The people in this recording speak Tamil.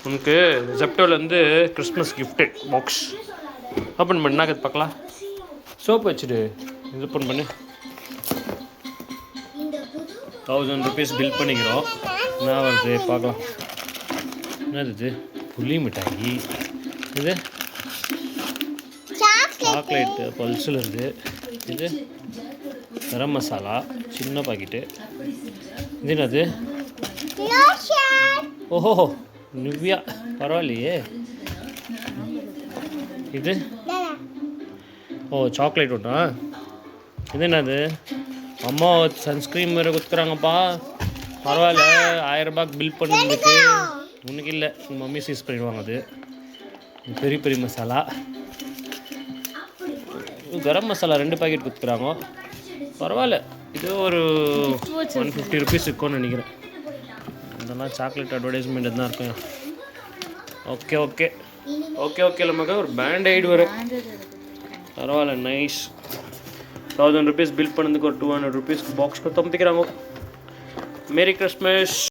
உனக்கு ஜெப்டோலேருந்து கிறிஸ்மஸ் கிஃப்ட்டு பாக்ஸ் ஓப்பன் பண்ணா அது பார்க்கலாம். சோப்பு வச்சுடு இது ஓப்பன் பண்ணு. 1000 rupees பில் பண்ணிக்கிறோம். என்ன வருது பார்க்கலாம். என்னது இது? புளி மிட்டாயி. இது சாக்லேட்டு பல்ஸில் இருக்குது. இது கரம் மசாலா சின்ன பாக்கெட்டு. இது என்னது? ஓஹோ நிவ்யா பரவாயில்லையே. இது ஓ சாக்லேட் ஒன்றா. இது என்னது? அம்மா சன்ஸ்க்ரீன் வேறு கொடுக்குறாங்கப்பா. பரவாயில்ல 1000 ரூபாய்க்கு பில் பண்ணிருக்கு. உனக்கு இல்லை உங்கள் மம்மி சீஸ் பண்ணிடுவாங்க. அது பெரிய பெரிய மசாலா கரம் மசாலா 2 பாக்கெட் கொடுத்துக்குறாங்க. பரவாயில்ல இது ஒரு 150 rupees இருக்கும்னு நினைக்கிறேன். இதெல்லாம் சாக்லேட் அட்வர்டைஸ்மெண்ட் தான் இருக்கும். ஓகே ஓகே ஓகே ஓகே நமக்கு ஒரு பேண்டைடு வரும். பரவாயில்ல நைஸ். 1000 rupees பில் பண்ணதுக்கு ஒரு 200 rupees பாக்ஸ் கொடுத்து அமுத்திக்கிறாங்க. Merry Christmas.